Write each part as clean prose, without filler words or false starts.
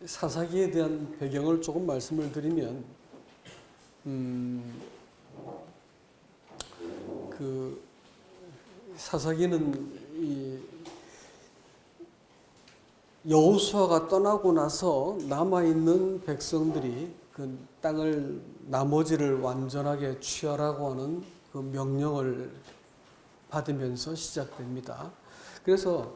사사기에 대한 배경을 조금 말씀을 드리면, 그 사사기는 이 여호수아가 떠나고 나서 남아 있는 백성들이 그 땅을 나머지를 완전하게 취하라고 하는 그 명령을 받으면서 시작됩니다. 그래서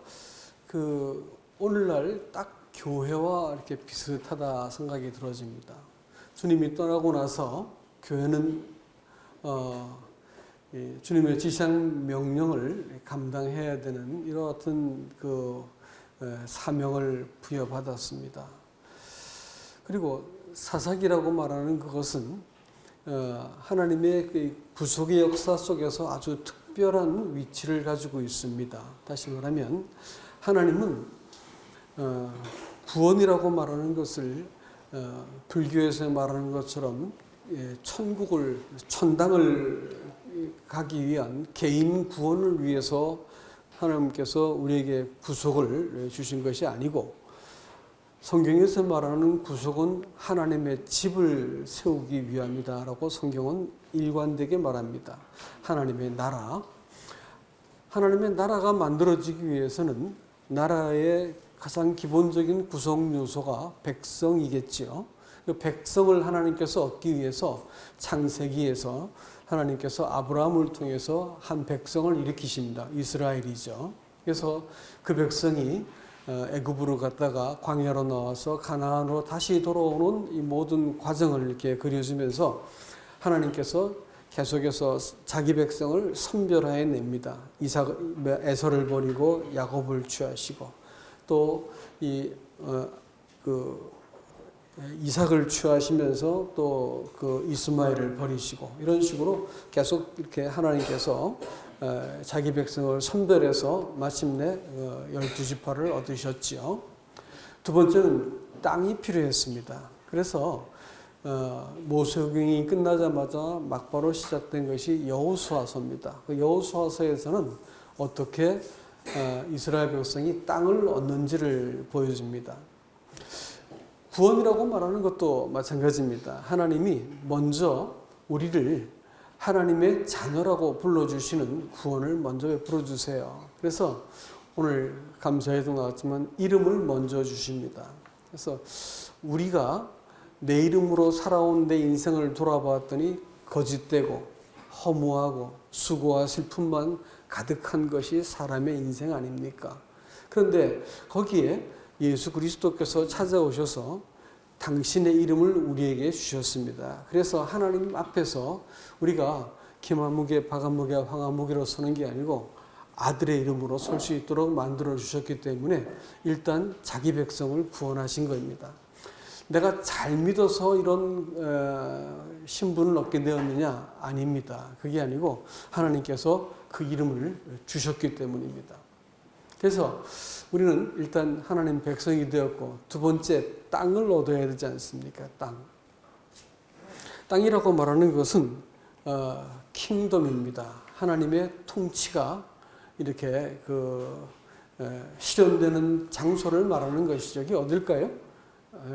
그 오늘날 딱 교회와 이렇게 비슷하다 생각이 들어집니다. 주님이 떠나고 나서 교회는 주님의 지시한 명령을 감당해야 되는 이러한 그 사명을 부여받았습니다. 그리고 사사기라고 말하는 그것은 하나님의 그 구속의 역사 속에서 아주 특별한 위치를 가지고 있습니다. 다시 말하면 하나님은 구원이라고 말하는 것을 불교에서 말하는 것처럼 천당을 가기 위한 개인 구원을 위해서 하나님께서 우리에게 구속을 주신 것이 아니고, 성경에서 말하는 구속은 하나님의 집을 세우기 위함이다라고 성경은 일관되게 말합니다. 하나님의 나라가 만들어지기 위해서는 나라의 가장 기본적인 구성 요소가 백성이겠지요. 그 백성을 하나님께서 얻기 위해서 창세기에서 하나님께서 아브라함을 통해서 한 백성을 일으키십니다. 이스라엘이죠. 그래서 그 백성이 애굽으로 갔다가 광야로 나와서 가나안으로 다시 돌아오는 이 모든 과정을 이렇게 그려주면서 하나님께서 계속해서 자기 백성을 선별해 냅니다. 에서를 버리고 야곱을 취하시고, 또 이삭을 취하시면서 또 그 이스마엘을 버리시고, 이런 식으로 계속 이렇게 하나님께서 자기 백성을 선별해서 마침내 12지파를 얻으셨지요. 두 번째는 땅이 필요했습니다. 그래서 모세오경이 끝나자마자 막바로 시작된 것이 여호수아서입니다. 그 여호수아서에서는 어떻게 이스라엘 백성이 땅을 얻는지를 보여줍니다. 구원이라고 말하는 것도 마찬가지입니다. 하나님이 먼저 우리를 하나님의 자녀라고 불러주시는 구원을 먼저 베풀어 주세요. 그래서 오늘 감사에도 나왔지만 이름을 먼저 주십니다. 그래서 우리가 내 이름으로 살아온 내 인생을 돌아봤더니 거짓되고 허무하고 수고와 슬픔만 가득한 것이 사람의 인생 아닙니까? 그런데 거기에 예수 그리스도께서 찾아오셔서 당신의 이름을 우리에게 주셨습니다. 그래서 하나님 앞에서 우리가 기마무게, 바가무게, 황하무게로 서는 게 아니고 아들의 이름으로 설 수 있도록 만들어 주셨기 때문에 일단 자기 백성을 구원하신 겁니다. 내가 잘 믿어서 이런 신분을 얻게 되었느냐? 아닙니다. 그게 아니고 하나님께서 그 이름을 주셨기 때문입니다. 그래서 우리는 일단 하나님 백성이 되었고, 두 번째 땅을 얻어야 되지 않습니까? 땅이라고 말하는 것은 킹덤입니다. 하나님의 통치가 이렇게 실현되는 장소를 말하는 것이죠. 이게 어딜까요?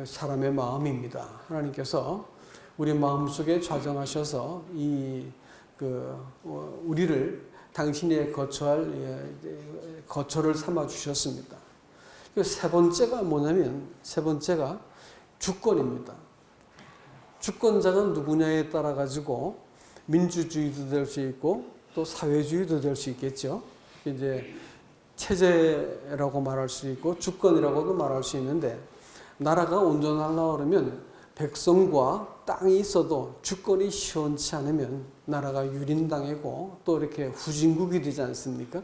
사람의 마음입니다. 하나님께서 우리 마음속에 좌정하셔서 우리를 당신의 거처를 삼아 주셨습니다. 세 번째가 뭐냐면, 세 번째가 주권입니다. 주권자가 누구냐에 따라 가지고 민주주의도 될 수 있고 또 사회주의도 될 수 있겠죠. 이제 체제라고 말할 수 있고 주권이라고도 말할 수 있는데, 나라가 온전하려고 그러면 백성과 땅이 있어도 주권이 시원치 않으면 나라가 유린당하고 또 이렇게 후진국이 되지 않습니까?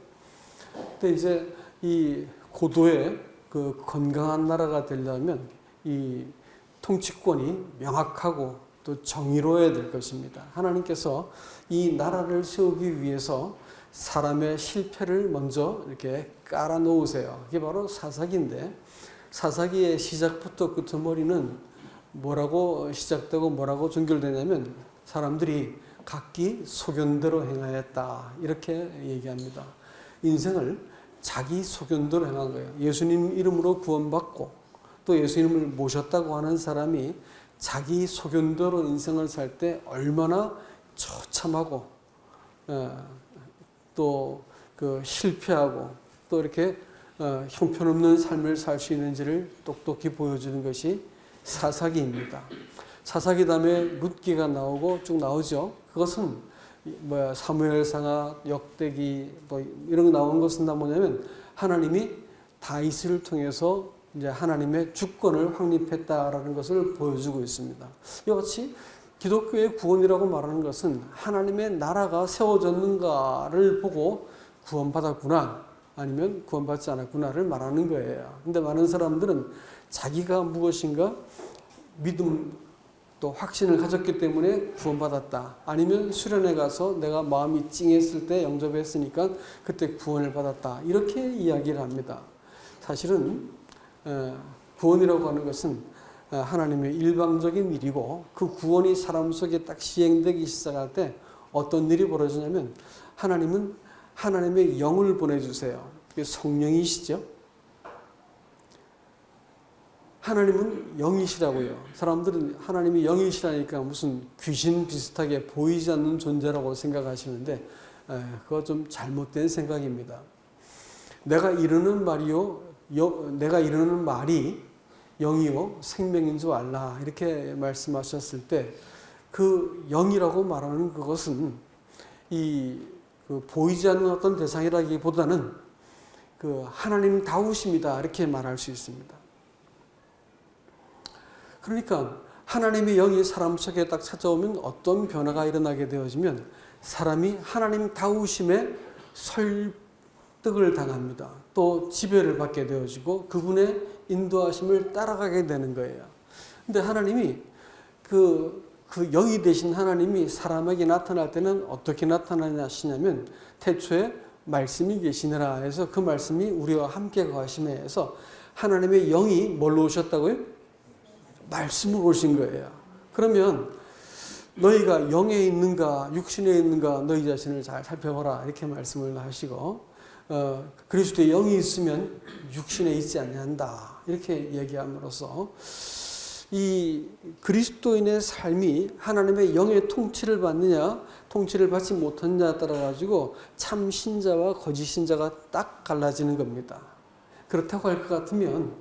근데 이제 이 고도의 그 건강한 나라가 되려면 이 통치권이 명확하고 또 정의로워야 될 것입니다. 하나님께서 이 나라를 세우기 위해서 사람의 실패를 먼저 이렇게 깔아 놓으세요. 그게 바로 사사기인데, 사사기의 시작부터 끝머리는 뭐라고 시작되고 뭐라고 종결되냐면 사람들이 각기 소견대로 행하였다, 이렇게 얘기합니다. 인생을 자기 소견대로 행한 거예요. 예수님 이름으로 구원받고 또 예수님을 모셨다고 하는 사람이 자기 소견대로 인생을 살 때 얼마나 처참하고 또 그 실패하고 또 이렇게 형편없는 삶을 살 수 있는지를 똑똑히 보여주는 것이 사사기입니다. 사사기 다음에 룻기가 나오고 쭉 나오죠. 그것은 사무엘상하, 역대기 이런 거 나온 것은 뭐냐면 하나님이 다윗을 통해서 이제 하나님의 주권을 확립했다라는 것을 보여주고 있습니다. 이와 같이 기독교의 구원이라고 말하는 것은 하나님의 나라가 세워졌는가를 보고 구원받았구나 아니면 구원받지 않았구나를 말하는 거예요. 근데 많은 사람들은 자기가 무엇인가 믿음 또 확신을 가졌기 때문에 구원받았다. 아니면 수련회 가서 내가 마음이 찡했을 때 영접했으니까 그때 구원을 받았다. 이렇게 이야기를 합니다. 사실은 구원이라고 하는 것은 하나님의 일방적인 일이고 그 구원이 사람 속에 딱 시행되기 시작할 때 어떤 일이 벌어지냐면 하나님은 하나님의 영을 보내주세요. 성령이시죠. 하나님은 영이시라고요. 사람들은 하나님이 영이시라니까 무슨 귀신 비슷하게 보이지 않는 존재라고 생각하시는데 그거 좀 잘못된 생각입니다. 내가 이르는 말이 영이요 생명인 줄 알라 이렇게 말씀하셨을 때 그 영이라고 말하는 그것은 보이지 않는 어떤 대상이라기보다는 그 하나님 다우심이다 이렇게 말할 수 있습니다. 그러니까 하나님의 영이 사람 속에 딱 찾아오면 어떤 변화가 일어나게 되어지면 사람이 하나님 다우심에 설득을 당합니다. 또 지배를 받게 되어지고 그분의 인도하심을 따라가게 되는 거예요. 근데 하나님이 그 영이 되신 하나님이 사람에게 나타날 때는 어떻게 나타나시냐면 태초에 말씀이 계시느라 해서 그 말씀이 우리와 함께 거하심에 해서 하나님의 영이 뭘로 오셨다고요? 말씀으로 오신 거예요. 그러면 너희가 영에 있는가 육신에 있는가 너희 자신을 잘 살펴보라 이렇게 말씀을 하시고 그리스도의 영이 있으면 육신에 있지 아니한다 이렇게 얘기함으로써 이 그리스도인의 삶이 하나님의 영의 통치를 받느냐 통치를 받지 못하느냐에 따라 가지고 참 신자와 거짓 신자가 딱 갈라지는 겁니다. 그렇다고 할 것 같으면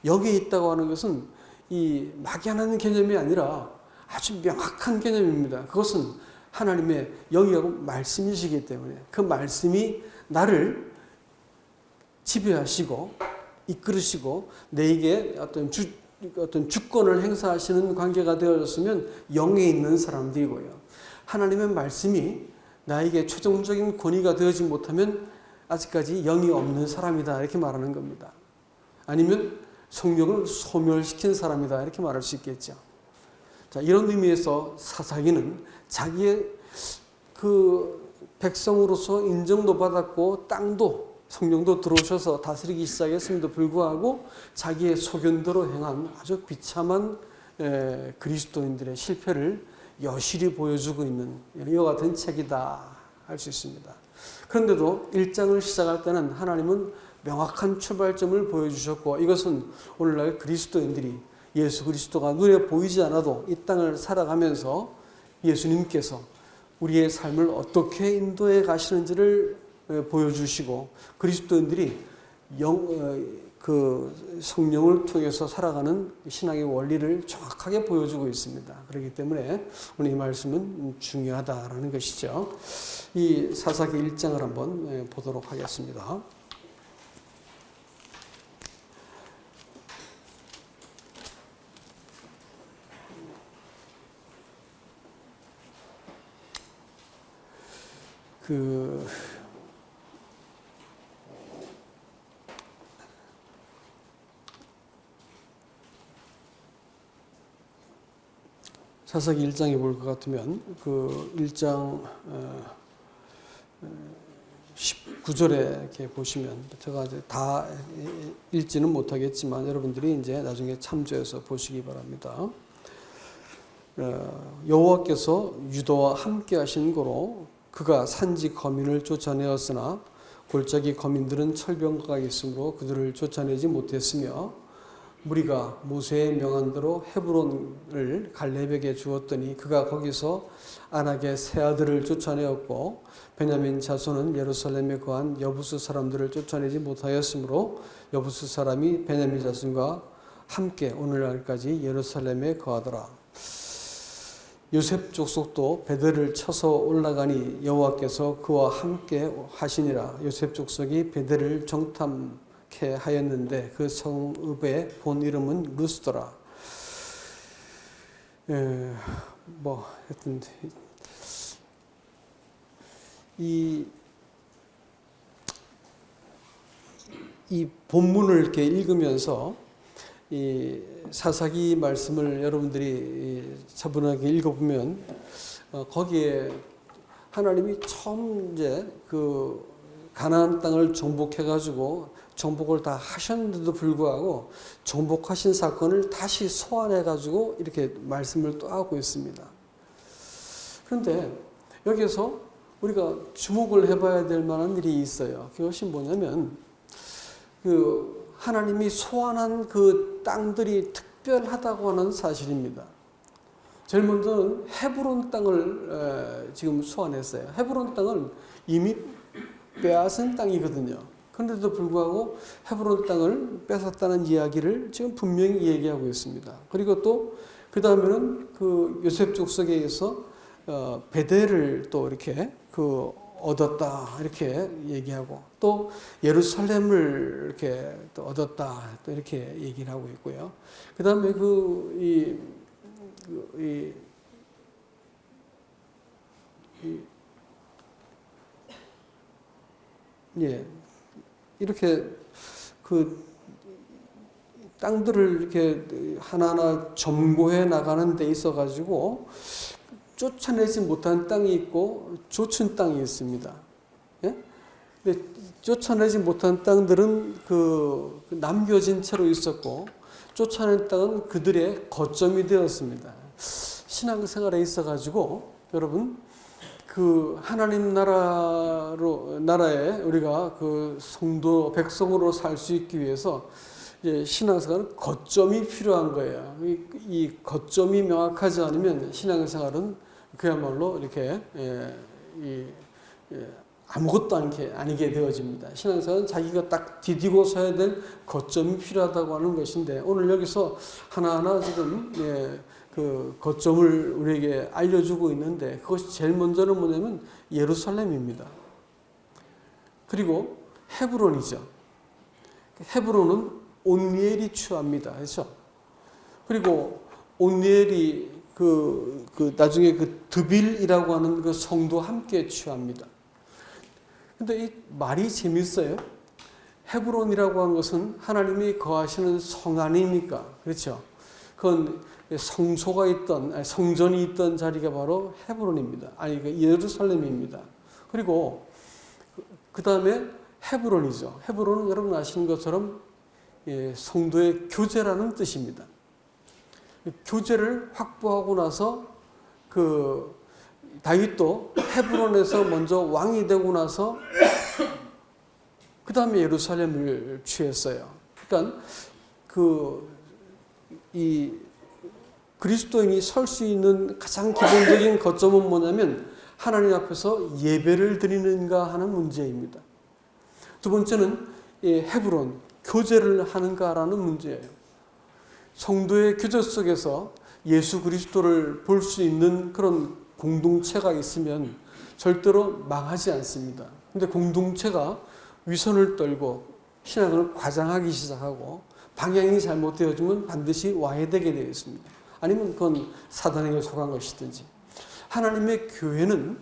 영에 있다고 하는 것은 이 막연한 개념이 아니라 아주 명확한 개념입니다. 그것은 하나님의 영이라고 말씀이시기 때문에 그 말씀이 나를 지배하시고 이끌으시고 내게 어떤 주권을 행사하시는 관계가 되어졌으면 영에 있는 사람들이고요. 하나님의 말씀이 나에게 최종적인 권위가 되어지 못하면 아직까지 영이 없는 사람이다 이렇게 말하는 겁니다. 아니면 성령을 소멸시킨 사람이다 이렇게 말할 수 있겠죠. 자, 이런 의미에서 사사기는 자기의 그 백성으로서 인정도 받았고 땅도 성령도 들어오셔서 다스리기 시작했음에도 불구하고 자기의 소견대로 행한 아주 비참한 그리스도인들의 실패를 여실히 보여주고 있는 이와 같은 책이다 할 수 있습니다. 그런데도 1장을 시작할 때는 하나님은 명확한 출발점을 보여주셨고 이것은 오늘날 그리스도인들이 예수 그리스도가 눈에 보이지 않아도 이 땅을 살아가면서 예수님께서 우리의 삶을 어떻게 인도해 가시는지를 보여주시고 그리스도인들이 성령을 통해서 살아가는 신앙의 원리를 정확하게 보여주고 있습니다. 그렇기 때문에 오늘 이 말씀은 중요하다라는 것이죠. 이 사사기 1장을 한번 보도록 하겠습니다. 사사기 1장에 볼 것 같으면 그 1장 19절에 이렇게 보시면 제가 이제 다 읽지는 못하겠지만 여러분들이 이제 나중에 참조해서 보시기 바랍니다. 여호와께서 유다와 함께 하신 고로 그가 산지 거민을 쫓아내었으나 골짜기 거민들은 철병거가 있으므로 그들을 쫓아내지 못했으며 무리가 모세의 명한 대로 헤브론을 갈렙에게 주었더니 그가 거기서 안악의 세 아들을 쫓아내었고 베냐민 자손은 예루살렘에 거한 여부스 사람들을 쫓아내지 못하였으므로 여부스 사람이 베냐민 자손과 함께 오늘날까지 예루살렘에 거하더라. 요셉 족속도 베델을 쳐서 올라가니 여호와께서 그와 함께 하시니라. 요셉 족속이 베델을 정탐케 하였는데 그 성읍의 본 이름은 루스더라. 하여튼 이 본문을 이렇게 읽으면서 이 사사기 말씀을 여러분들이 차분하게 읽어보면 거기에 하나님이 처음 이제 그 가나안 땅을 정복해가지고 정복을 다 하셨는데도 불구하고 정복하신 사건을 다시 소환해가지고 이렇게 말씀을 또 하고 있습니다. 그런데 여기서 우리가 주목을 해봐야 될 만한 일이 있어요. 그것이 뭐냐면 그 하나님이 소환한 그 땅들이 특별하다고 하는 사실입니다. 제일 먼저는 헤브론 땅을 지금 소환했어요. 헤브론 땅은 이미 빼앗은 땅이거든요. 그런데도 불구하고 헤브론 땅을 뺏었다는 이야기를 지금 분명히 얘기하고 있습니다. 그리고 또 그 다음에는 그 요셉 족속에 의해서 베델을 또 이렇게 얻었다 이렇게 얘기하고 또 예루살렘을 이렇게 또 얻었다 또 이렇게 얘기를 하고 있고요. 그 다음에 이렇게 그 땅들을 이렇게 하나하나 점거해 나가는 데 있어 가지고 쫓아내지 못한 땅이 있고 쫓은 땅이 있습니다. 예? 근데 쫓아내지 못한 땅들은 그 남겨진 채로 있었고 쫓아낸 땅은 그들의 거점이 되었습니다. 신앙생활에 있어 가지고 여러분 그 하나님 나라에 우리가 그 성도 백성으로 살 수 있기 위해서 이제 신앙생활은 거점이 필요한 거예요. 이 거점이 명확하지 않으면 신앙생활은 그야말로 이렇게 아무것도 아니게 되어집니다. 신앙생활은 자기가 딱 디디고 서야 될 거점이 필요하다고 하는 것인데 오늘 여기서 하나하나 지금 그 거점을 우리에게 알려주고 있는데 그것이 제일 먼저는 뭐냐면 예루살렘입니다. 그리고 헤브론이죠. 헤브론은 온니엘이 취합니다. 그렇죠? 그리고 온니엘이 나중에 그 드빌이라고 하는 그 성도 함께 취합니다. 근데 이 말이 재밌어요. 헤브론이라고 하는 것은 하나님이 거하시는 성 아닙니까? 그렇죠? 그건 성소가 있던, 성전이 있던 자리가 바로 헤브론입니다. 예루살렘입니다. 그리고 그 다음에 헤브론이죠. 헤브론은 여러분 아시는 것처럼 성도의 교제라는 뜻입니다. 교제를 확보하고 나서 그 다윗도 헤브론에서 먼저 왕이 되고 나서 그 다음에 예루살렘을 취했어요. 그러니까 이 그리스도인이 설 수 있는 가장 기본적인 거점은 뭐냐면 하나님 앞에서 예배를 드리는가 하는 문제입니다. 두 번째는 헤브론, 교제를 하는가라는 문제예요. 성도의 교제 속에서 예수 그리스도를 볼 수 있는 그런 공동체가 있으면 절대로 망하지 않습니다. 근데 공동체가 위선을 떨고 신앙을 과장하기 시작하고 방향이 잘못되어지면 반드시 와해되게 되어 있습니다. 아니면 그건 사단에게 속한 것이든지. 하나님의 교회는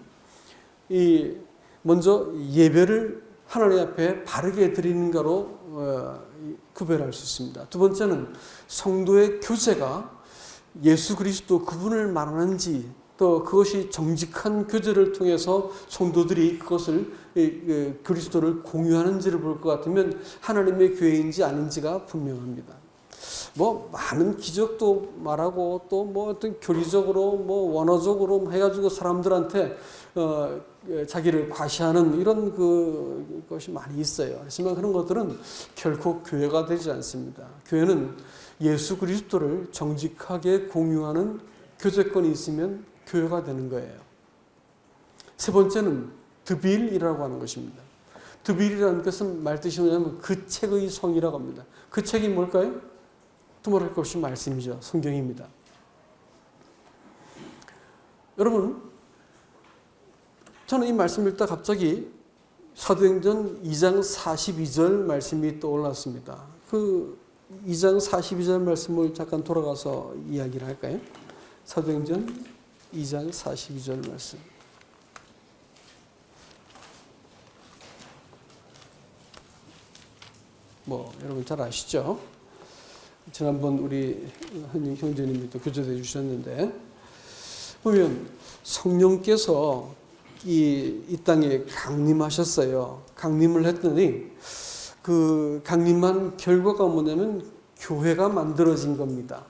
먼저 예배를 하나님 앞에 바르게 드리는가로 구별할 수 있습니다. 두 번째는 성도의 교제가 예수 그리스도 그분을 말하는지 또 그것이 정직한 교제를 통해서 성도들이 그것을 그리스도를 공유하는지를 볼 것 같으면 하나님의 교회인지 아닌지가 분명합니다. 많은 기적도 말하고 또 어떤 교리적으로 원어적으로 해가지고 사람들한테 자기를 과시하는 이런 것이 많이 있어요. 하지만 그런 것들은 결코 교회가 되지 않습니다. 교회는 예수 그리스도를 정직하게 공유하는 교제권이 있으면 교회가 되는 거예요. 세 번째는 드빌이라고 하는 것입니다. 드빌이라는 것은 말뜻이 뭐냐면 그 책의 성이라고 합니다. 그 책이 뭘까요? 두말할 것 없이 말씀이죠. 성경입니다. 여러분, 저는 이 말씀을 읽다 갑자기 사도행전 2장 42절 말씀이 떠올랐습니다. 그 2장 42절 말씀을 잠깐 돌아가서 이야기를 할까요? 사도행전 2장 42절 말씀. 여러분 잘 아시죠? 지난번 우리 한영 형제님이 또 교제해 주셨는데, 보면 성령께서 이 땅에 강림하셨어요. 강림을 했더니 그 강림한 결과가 뭐냐면 교회가 만들어진 겁니다.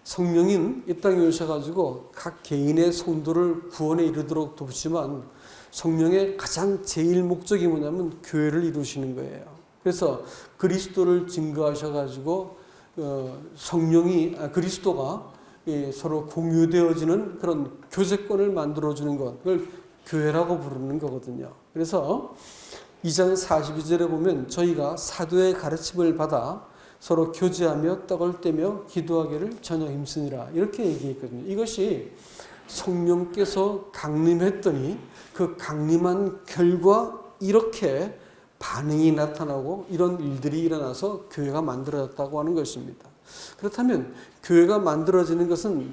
성령인 이 땅에 오셔가지고 각 개인의 성도를 구원에 이르도록 돕지만 성령의 가장 제일 목적이 뭐냐면 교회를 이루시는 거예요. 그래서 그리스도를 증거하셔가지고 그리스도가 서로 공유되어지는 그런 교제권을 만들어주는 것, 그걸 교회라고 부르는 거거든요. 그래서 2장 42절에 보면 저희가 사도의 가르침을 받아 서로 교제하며 떡을 떼며 기도하기를 전혀 힘쓰니라, 이렇게 얘기했거든요. 이것이 성령께서 강림했더니 그 강림한 결과 이렇게 반응이 나타나고 이런 일들이 일어나서 교회가 만들어졌다고 하는 것입니다. 그렇다면 교회가 만들어지는 것은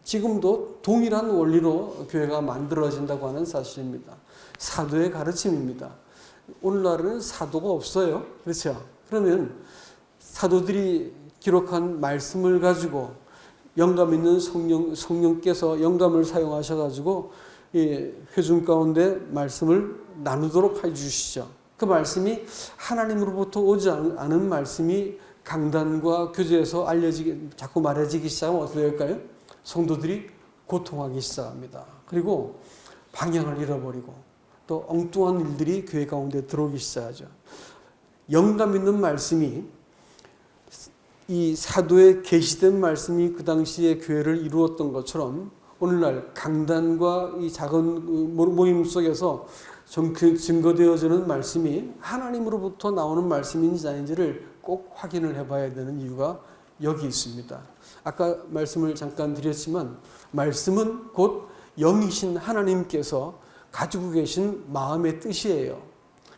지금도 동일한 원리로 교회가 만들어진다고 하는 사실입니다. 사도의 가르침입니다. 오늘날은 사도가 없어요. 그렇죠? 그러면 사도들이 기록한 말씀을 가지고 영감 있는 성령께서 영감을 사용하셔가지고 회중 가운데 말씀을 나누도록 해주시죠. 그 말씀이 하나님으로부터 오지 않은 말씀이 강단과 교제에서 자꾸 말해지기 시작하면 어떻게 될까요? 성도들이 고통하기 시작합니다. 그리고 방향을 잃어버리고 또 엉뚱한 일들이 교회 가운데 들어오기 시작하죠. 영감 있는 말씀이, 이 사도의 계시된 말씀이 그 당시에 교회를 이루었던 것처럼 오늘날 강단과 이 작은 모임 속에서 증거되어지는 말씀이 하나님으로부터 나오는 말씀인지 아닌지를 꼭 확인을 해봐야 되는 이유가 여기 있습니다. 아까 말씀을 잠깐 드렸지만 말씀은 곧 영이신 하나님께서 가지고 계신 마음의 뜻이에요.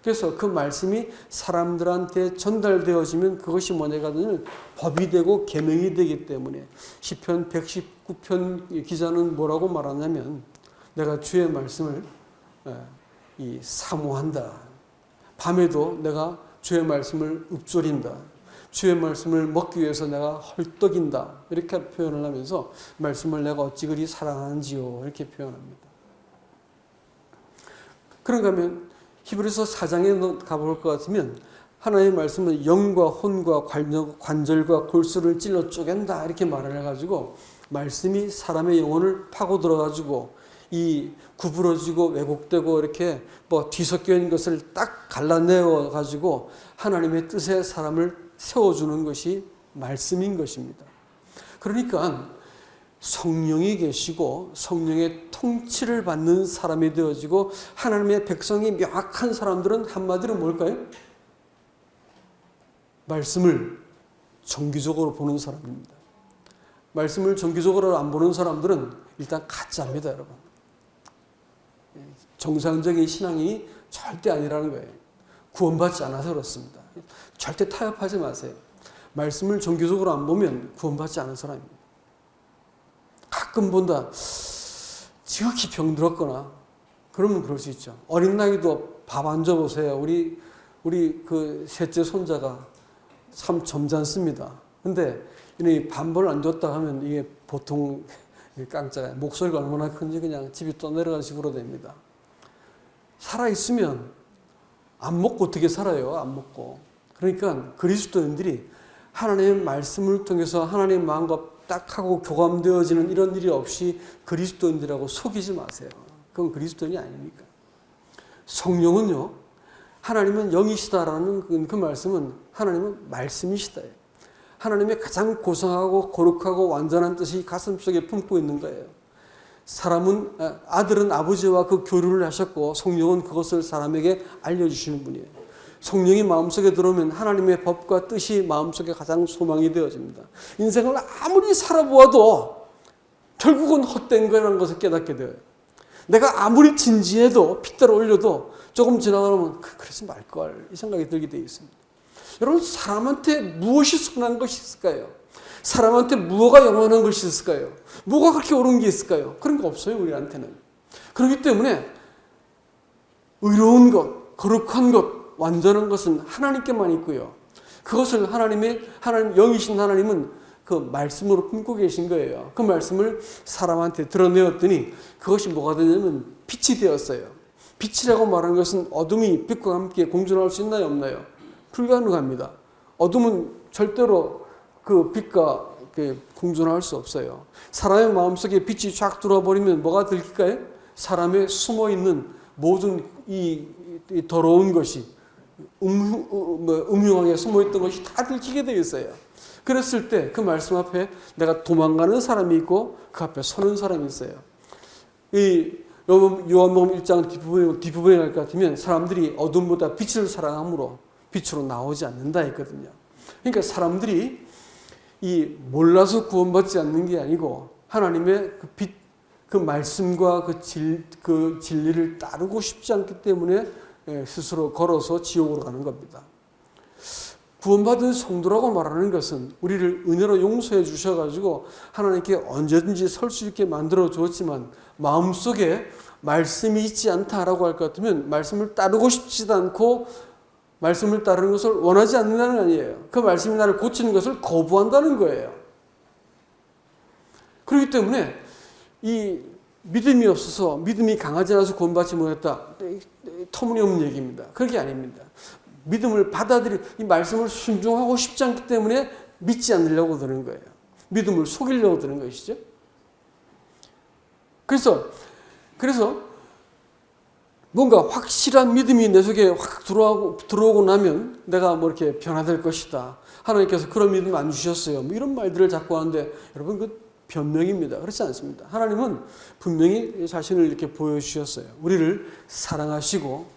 그래서 그 말씀이 사람들한테 전달되어지면 그것이 뭐냐가 되면 법이 되고 계명이 되기 때문에 시편 119편 기자는 뭐라고 말하냐면 내가 주의 말씀을 사모한다. 밤에도 내가 주의 말씀을 읊조린다. 주의 말씀을 먹기 위해서 내가 헐떡인다. 이렇게 표현을 하면서 말씀을 내가 어찌 그리 사랑하는지요. 이렇게 표현합니다. 그런가 하면 히브리서 4장에 가볼 것 같으면 하나님의 말씀은 영과 혼과 관절과 골수를 찔러 쪼갠다. 이렇게 말을 해가지고 말씀이 사람의 영혼을 파고 들어가지고 이 구부러지고 왜곡되고 이렇게 뒤섞여 있는 것을 딱 갈라내어 가지고 하나님의 뜻에 사람을 세워주는 것이 말씀인 것입니다. 그러니까 성령이 계시고 성령의 통치를 받는 사람이 되어지고 하나님의 백성이 명확한 사람들은 한마디로 뭘까요? 말씀을 정기적으로 보는 사람입니다. 말씀을 정기적으로 안 보는 사람들은 일단 가짜입니다, 여러분. 정상적인 신앙이 절대 아니라는 거예요. 구원받지 않아서 그렇습니다. 절대 타협하지 마세요. 말씀을 정기적으로 안 보면 구원받지 않은 사람입니다. 가끔 본다. 지극히 병들었거나 그러면 그럴 수 있죠. 어린 나이도 밥 안 줘보세요. 우리 그 셋째 손자가 참 점잖습니다. 근데 이 밥을 안 줬다 하면 이게 보통 깡짜가 목소리가 얼마나 큰지 그냥 집이 떠내려가는 식으로 됩니다. 살아있으면 안 먹고 어떻게 살아요? 안 먹고. 그러니까 그리스도인들이 하나님의 말씀을 통해서 하나님의 마음과 딱 하고 교감되어지는 이런 일이 없이 그리스도인들하고 속이지 마세요. 그건 그리스도인이 아닙니까? 성령은요, 하나님은 영이시다라는 그 말씀은 하나님은 말씀이시다. 하나님의 가장 고상하고 거룩하고 완전한 뜻이 가슴속에 품고 있는 거예요. 아들은 아버지와 그 교류를 하셨고 성령은 그것을 사람에게 알려주시는 분이에요. 성령이 마음속에 들어오면 하나님의 법과 뜻이 마음속에 가장 소망이 되어집니다. 인생을 아무리 살아보아도 결국은 헛된 거라는 것을 깨닫게 되어요. 내가 아무리 진지해도 핏대로 올려도 조금 지나가면 그러지 말걸 이 생각이 들게 되어 있습니다. 여러분, 사람한테 무엇이 선한 것이 있을까요? 사람한테 무엇가 영원한 것이 있을까요? 뭐가 그렇게 옳은 게 있을까요? 그런 거 없어요, 우리한테는. 그렇기 때문에 의로운 것, 거룩한 것, 완전한 것은 하나님께만 있고요. 그것을 하나님 영이신 하나님은 그 말씀으로 품고 계신 거예요. 그 말씀을 사람한테 드러내었더니 그것이 뭐가 되냐면 빛이 되었어요. 빛이라고 말하는 것은 어둠이 빛과 함께 공존할 수 있나요, 없나요? 불가능합니다. 어둠은 절대로 그 빛과 공존할 수 없어요. 사람의 마음속에 빛이 쫙 들어버리면 뭐가 들킬까요? 사람의 숨어있는 모든 이 더러운 것이 음흉하게 숨어있던 것이 다 들키게 되어 있어요. 그랬을 때 그 말씀 앞에 내가 도망가는 사람이 있고 그 앞에 서는 사람이 있어요. 이 요한복음 1장 뒷부분에 갈 것 같으면 사람들이 어둠보다 빛을 사랑함으로 빛으로 나오지 않는다 했거든요. 그러니까 사람들이 이 몰라서 구원받지 않는 게 아니고 하나님의 그 빛, 그 말씀과 그 진리를 따르고 싶지 않기 때문에 스스로 걸어서 지옥으로 가는 겁니다. 구원받은 성도라고 말하는 것은 우리를 은혜로 용서해 주셔가지고 하나님께 언제든지 설 수 있게 만들어 주었지만 마음속에 말씀이 있지 않다라고 할 것 같으면 말씀을 따르고 싶지도 않고 말씀을 따르는 것을 원하지 않는다는 거 아니에요. 그 말씀이 나를 고치는 것을 거부한다는 거예요. 그렇기 때문에 이 믿음이 없어서 믿음이 강하지 않아서 구원받지 못했다. 터무니없는 얘기입니다. 그게 아닙니다. 믿음을 이 말씀을 순종하고 싶지 않기 때문에 믿지 않으려고 드는 거예요. 믿음을 속이려고 드는 것이죠. 그래서 뭔가 확실한 믿음이 내 속에 확 들어오고 나면 내가 뭐 이렇게 변화될 것이다. 하나님께서 그런 믿음 안 주셨어요. 뭐 이런 말들을 자꾸 하는데 여러분 그 변명입니다. 그렇지 않습니다. 하나님은 분명히 자신을 이렇게 보여주셨어요. 우리를 사랑하시고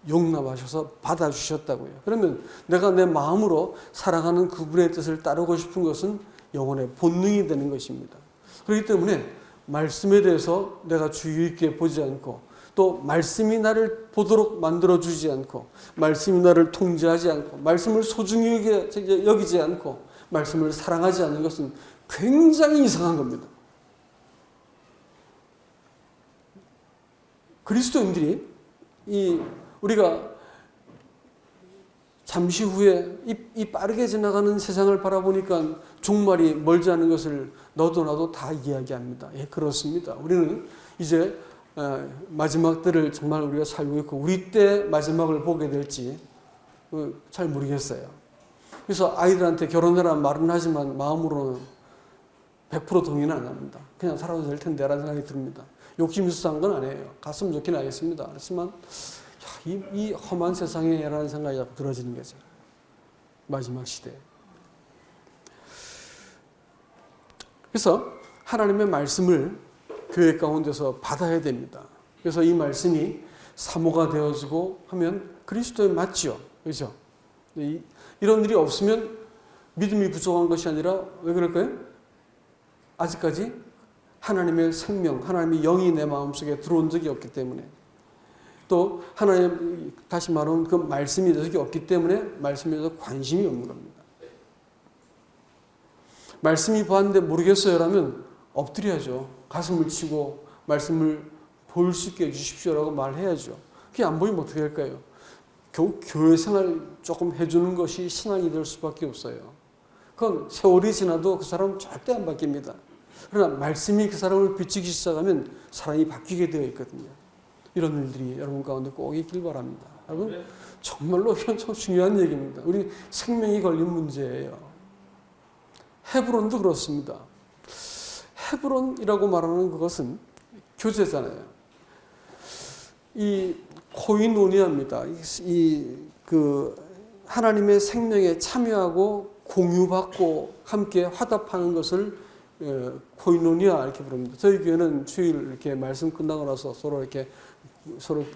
용납하셔서 받아주셨다고요. 그러면 내가 내 마음으로 사랑하는 그분의 뜻을 따르고 싶은 것은 영혼의 본능이 되는 것입니다. 그렇기 때문에 말씀에 대해서 내가 주의 있게 보지 않고 또 말씀이 나를 보도록 만들어주지 않고 말씀이 나를 통제하지 않고 말씀을 소중히 여기지 않고 말씀을 사랑하지 않는 것은 굉장히 이상한 겁니다. 그리스도인들이 우리가 잠시 후에 이 빠르게 지나가는 세상을 바라보니까 종말이 멀지 않은 것을 너도 나도 다 이야기합니다. 예, 그렇습니다. 우리는 이제 마지막 때를 정말 우리가 살고 있고 우리 때 마지막을 보게 될지 잘 모르겠어요. 그래서 아이들한테 결혼해라 말은 하지만 마음으로는 100% 동의는 안 합니다. 그냥 살아도 될 텐데 라는 생각이 듭니다. 욕심 있어서 한 건 아니에요. 갔으면 좋긴 하겠습니다. 그렇지만 이 험한 세상에 라는 생각이 자꾸 들어지는 거죠. 마지막 시대에. 그래서 하나님의 말씀을 교회 가운데서 받아야 됩니다. 그래서 이 말씀이 사모가 되어지고 하면 그리스도에 맞지요. 그렇죠? 이런 일이 없으면 믿음이 부족한 것이 아니라 왜 그럴까요? 아직까지 하나님의 생명, 하나님의 영이 내 마음속에 들어온 적이 없기 때문에 또 하나님 다시 말하면 그 말씀이 내 속에 없기 때문에 말씀에 대해서 관심이 없는 겁니다. 말씀이 보았는데 모르겠어요 라면 엎드려야죠. 가슴을 치고 말씀을 볼 수 있게 해주십시오라고 말해야죠. 그게 안 보이면 어떻게 할까요? 교회 생활 조금 해주는 것이 신앙이 될 수밖에 없어요. 그건 세월이 지나도 그 사람은 절대 안 바뀝니다. 그러나 말씀이 그 사람을 비추기 시작하면 사람이 바뀌게 되어 있거든요. 이런 일들이 여러분 가운데 꼭 있길 바랍니다. 여러분 정말로 이건 참 중요한 얘기입니다. 우리 생명이 걸린 문제예요. 헤브론도 그렇습니다. 헤브론이라고 말하는 그것은 교제잖아요. 이 코이노니아입니다. 그 하나님의 생명에 참여하고 공유받고 함께 화답하는 것을 코이노니아 이렇게 부릅니다. 저희 교회는 주일 이렇게 말씀 끝나고 나서 서로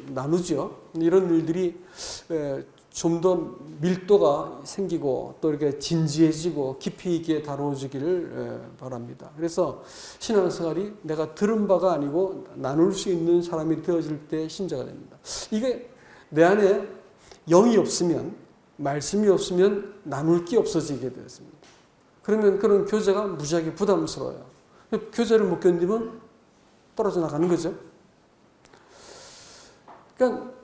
나누죠. 이런 일들이 좀 더 밀도가 생기고 또 이렇게 진지해지고 깊이 있게 다루어지기를 바랍니다. 그래서 신앙생활이 내가 들은 바가 아니고 나눌 수 있는 사람이 되어질 때 신자가 됩니다. 이게 내 안에 영이 없으면, 말씀이 없으면 나눌 게 없어지게 되었습니다. 그러면 그런 교제가 무지하게 부담스러워요. 교제를 못 견디면 떨어져 나가는 거죠. 그러니까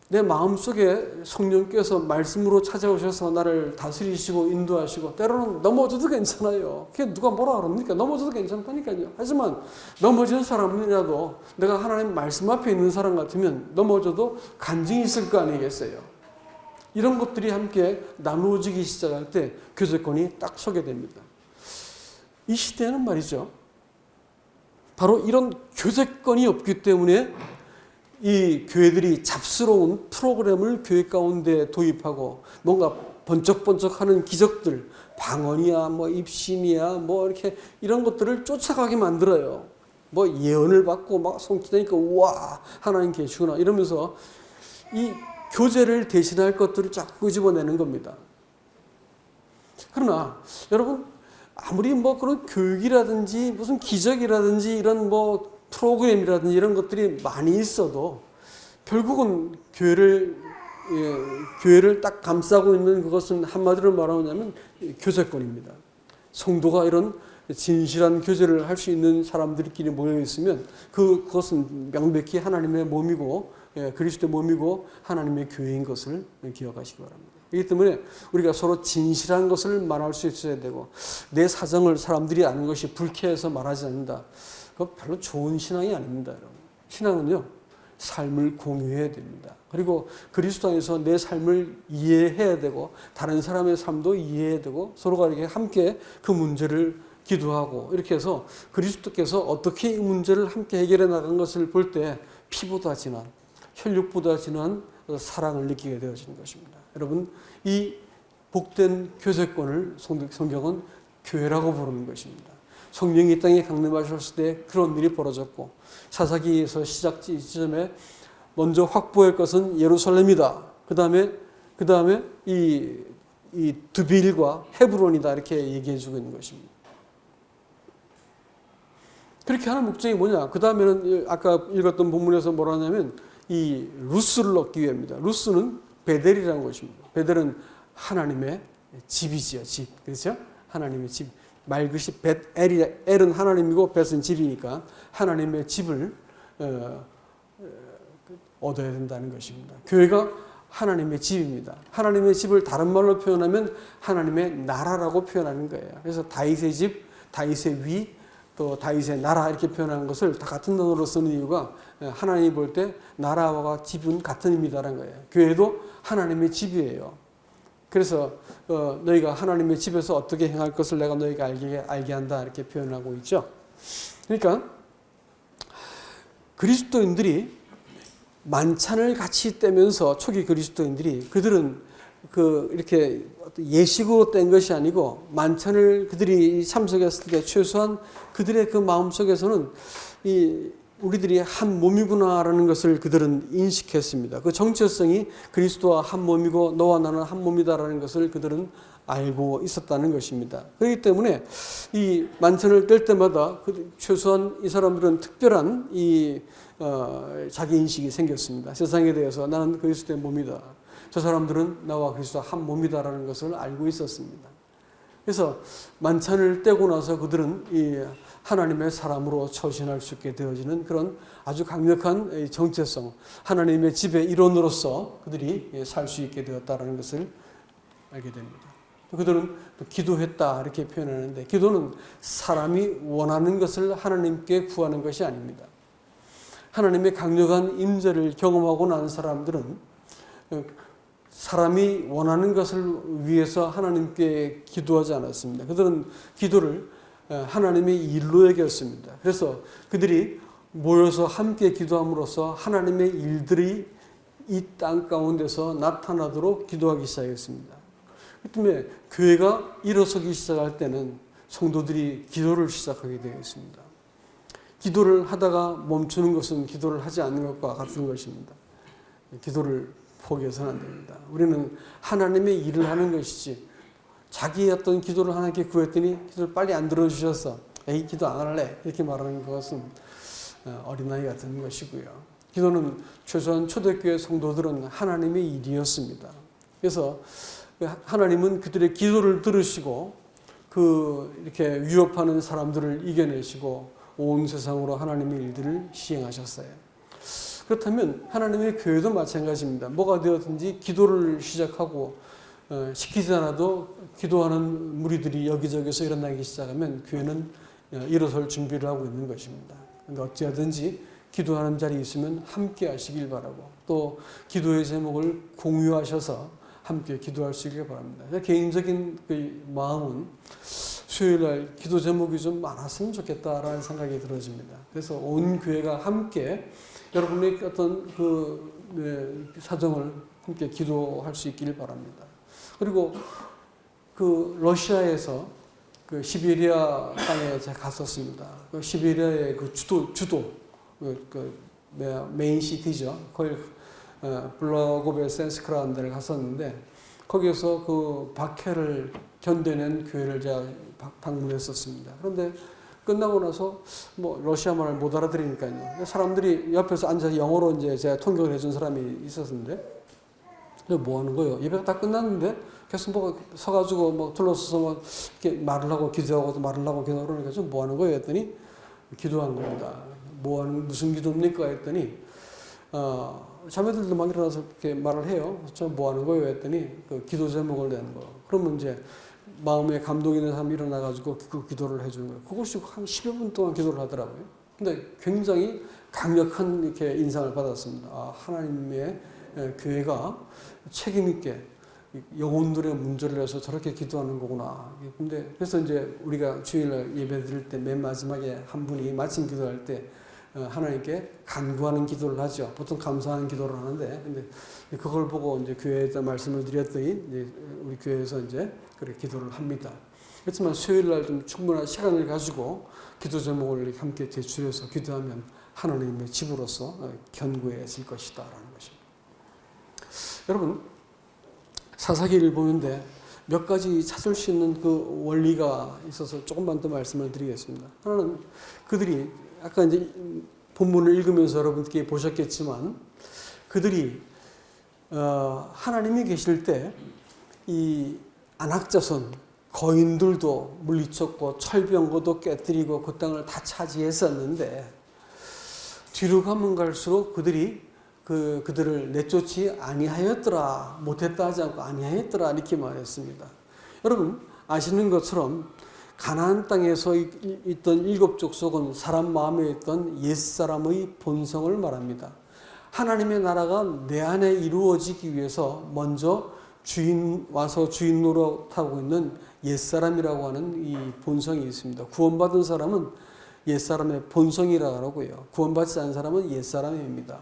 내 마음속에 성령께서 말씀으로 찾아오셔서 나를 다스리시고 인도하시고 때로는 넘어져도 괜찮아요. 그게 누가 뭐라 그럽니까? 넘어져도 괜찮다니까요. 하지만 넘어진 사람이라도 내가 하나님 말씀 앞에 있는 사람 같으면 넘어져도 간증이 있을 거 아니겠어요. 이런 것들이 함께 나누어지기 시작할 때 교제권이 딱 서게 됩니다. 이 시대에는 말이죠. 바로 이런 교제권이 없기 때문에 이 교회들이 잡스러운 프로그램을 교회 가운데 도입하고 뭔가 번쩍번쩍하는 기적들, 방언이야, 뭐 입신이야, 뭐 이렇게 이런 것들을 쫓아가게 만들어요. 뭐 예언을 받고 막 성취되니까 우와 하나님 계시구나 이러면서 이 교제를 대신할 것들을 자꾸 끄집어내는 겁니다. 그러나 여러분 아무리 뭐 그런 교육이라든지 무슨 기적이라든지 이런 뭐 프로그램이라든지 이런 것들이 많이 있어도 결국은 교회를 딱 감싸고 있는 그것은 한마디로 말하자면 교제권입니다. 성도가 이런 진실한 교제를 할 수 있는 사람들끼리 모여 있으면 그것은 명백히 하나님의 몸이고 그리스도의 몸이고 하나님의 교회인 것을 기억하시기 바랍니다. 그렇기 때문에 우리가 서로 진실한 것을 말할 수 있어야 되고 내 사정을 사람들이 아는 것이 불쾌해서 말하지 않는다. 그거 별로 좋은 신앙이 아닙니다, 여러분. 신앙은요, 삶을 공유해야 됩니다. 그리고 그리스도 안에서 내 삶을 이해해야 되고, 다른 사람의 삶도 이해해야 되고, 서로가 이렇게 함께 그 문제를 기도하고, 이렇게 해서 그리스도께서 어떻게 이 문제를 함께 해결해 나간 것을 볼 때 피보다 진한, 혈육보다 진한 사랑을 느끼게 되어지는 것입니다. 여러분, 이 복된 교제권을 성경은 교회라고 부르는 것입니다. 성령이 이 땅에 강림하셨을 때 그런 일이 벌어졌고 사사기에서 시작 지점에 먼저 확보할 것은 예루살렘이다. 그 다음에 이 드빌과 헤브론이다 이렇게 얘기해 주고 있는 것입니다. 그렇게 하는 목적이 뭐냐? 그 다음에는 아까 읽었던 본문에서 뭐라 하냐면 이 루스를 얻기 위함입니다. 루스는 베델이라는 것입니다. 베델은 하나님의 집이지요. 집. 그렇죠? 하나님의 집. 말그시 엘은 하나님이고 벳은 집이니까 하나님의 집을 얻어야 된다는 것입니다. 교회가 하나님의 집입니다. 하나님의 집을 다른 말로 표현하면 하나님의 나라라고 표현하는 거예요. 그래서 다윗의 집, 다윗의 위, 또 다윗의 나라 이렇게 표현하는 것을 다 같은 단어로 쓰는 이유가 하나님이 볼 때 나라와 집은 같은 의미다라는 거예요. 교회도 하나님의 집이에요. 그래서 너희가 하나님의 집에서 어떻게 행할 것을 내가 너희가 알게 한다 이렇게 표현하고 있죠. 그러니까 그리스도인들이 만찬을 같이 떼면서 초기 그리스도인들이 그들은 이렇게 예식으로 뗀 것이 아니고 만찬을 그들이 참석했을 때 최소한 그들의 그 마음속에서는 우리들이 한 몸이구나라는 것을 그들은 인식했습니다. 그 정체성이 그리스도와 한 몸이고 너와 나는 한 몸이다라는 것을 그들은 알고 있었다는 것입니다. 그렇기 때문에 이 만찬을 뗄 때마다 최소한 이 사람들은 특별한 자기 인식이 생겼습니다. 세상에 대해서 나는 그리스도의 몸이다. 저 사람들은 나와 그리스도와 한 몸이다라는 것을 알고 있었습니다. 그래서 만찬을 떼고 나서 그들은 이 하나님의 사람으로 처신할 수 있게 되어지는 그런 아주 강력한 정체성, 하나님의 집의 일원으로서 그들이 살 수 있게 되었다는 것을 알게 됩니다. 그들은 또 기도했다 이렇게 표현하는데 기도는 사람이 원하는 것을 하나님께 구하는 것이 아닙니다. 하나님의 강력한 임재를 경험하고 난 사람들은 사람이 원하는 것을 위해서 하나님께 기도하지 않았습니다. 그들은 기도를 하나님의 일로 여겼습니다. 그래서 그들이 모여서 함께 기도함으로써 하나님의 일들이 이 땅 가운데서 나타나도록 기도하기 시작했습니다. 그 때문에 교회가 일어서기 시작할 때는 성도들이 기도를 시작하게 되어 있습니다. 기도를 하다가 멈추는 것은 기도를 하지 않는 것과 같은 것입니다. 기도를 포기해서는 안 됩니다. 우리는 하나님의 일을 하는 것이지 자기의 어떤 기도를 하나님께 구했더니 기도를 빨리 안 들어주셔서 에이 기도 안 할래 이렇게 말하는 것은 어린아이 같은 것이고요. 기도는 최소한 초대교회 성도들은 하나님의 일이었습니다. 그래서 하나님은 그들의 기도를 들으시고 이렇게 위협하는 사람들을 이겨내시고 온 세상으로 하나님의 일들을 시행하셨어요. 그렇다면 하나님의 교회도 마찬가지입니다. 뭐가 되었든지 기도를 시작하고 시키지 않아도 기도하는 무리들이 여기저기서 일어나기 시작하면 교회는 일어설 준비를 하고 있는 것입니다. 그러니까 어찌하든지 기도하는 자리에 있으면 함께 하시길 바라고 또 기도의 제목을 공유하셔서 함께 기도할 수 있길 바랍니다. 개인적인 그 마음은 수요일날 기도 제목이 좀 많았으면 좋겠다라는 생각이 들어집니다. 그래서 온 교회가 함께 여러분의 어떤 사정을 함께 기도할 수 있기를 바랍니다. 그리고 러시아에서 시베리아 땅에 제가 갔었습니다. 시베리아의 주도 메인 시티죠. 거기 블라고베센스크라는 데를 갔었는데 거기에서 박해를 견뎌낸 교회를 제가 방문했었습니다. 그런데 끝나고 나서 러시아 말을 못 알아들으니까요. 사람들이 옆에서 앉아서 영어로 이제 제가 통역을 해준 사람이 있었는데 뭐 하는 거예요? 예배가 다 끝났는데 계속 서가지고 둘러서서 이렇게 말을 하고 기도하고 말을 하고 기도하고 그러니까 좀 뭐 하는 거예요? 했더니 기도한 겁니다. 무슨 기도입니까? 했더니 자매들도 막 일어나서 이렇게 말을 해요. 좀 뭐 하는 거예요? 했더니 기도 제목을 내는 거. 그러면 이제 마음에 감동이 있는 사람이 일어나가지고 그 기도를 해주는 거예요. 그것이 한 10여 분 동안 기도를 하더라고요. 근데 굉장히 강력한 이렇게 인상을 받았습니다. 하나님의 교회가 책임있게 영혼들의 문제를 해서 저렇게 기도하는 거구나. 근데 그래서 이제 우리가 주일날 예배 드릴 때 맨 마지막에 한 분이 마침 기도할 때 하나님께 간구하는 기도를 하죠. 보통 감사하는 기도를 하는데, 근데 그걸 보고 이제 교회에다 말씀을 드렸더니 이제 우리 교회에서 이제 그렇게 기도를 합니다. 그렇지만 수요일날 좀 충분한 시간을 가지고 기도 제목을 함께 제출해서 기도하면 하나님의 집으로서 견고해질 것이다라는 것입니다. 여러분, 사사기를 보는데 몇 가지 찾을 수 있는 그 원리가 있어서 조금만 더 말씀을 드리겠습니다. 하나는 그들이 아까 이제 본문을 읽으면서 여러분께 보셨겠지만 그들이 하나님이 계실 때 이 안악자손 거인들도 물리쳤고 철병거도 깨뜨리고 그 땅을 다 차지했었는데 뒤로 가면 갈수록 그들을 내쫓지 아니하였더라. 못했다 하지 않고 아니하였더라 이렇게 말했습니다. 여러분 아시는 것처럼 가나안 땅에서 있던 7족속은 사람 마음에 있던 옛사람의 본성을 말합니다. 하나님의 나라가 내 안에 이루어지기 위해서 먼저 주인 노릇하고 있는 옛사람이라고 하는 이 본성이 있습니다. 구원받은 사람은 옛사람의 본성이라고 하고요. 구원받지 않은 사람은 옛사람입니다.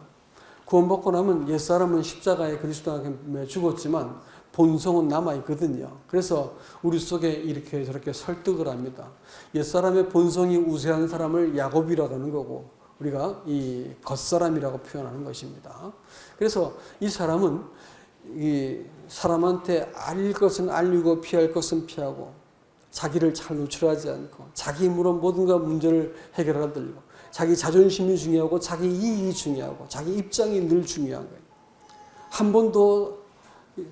구원받고 나면 옛사람은 십자가에 그리스도에게 죽었지만 본성은 남아있거든요. 그래서 우리 속에 이렇게 저렇게 설득을 합니다. 옛사람의 본성이 우세한 사람을 야곱이라고 하는 거고 우리가 이 겉사람이라고 표현하는 것입니다. 그래서 이 사람은 이 사람한테 알릴 것은 알리고 피할 것은 피하고 자기를 잘 노출하지 않고 자기 힘으로 모든가 문제를 해결하려고 자기 자존심이 중요하고 자기 이익이 중요하고 자기 입장이 늘 중요한 거예요. 한 번도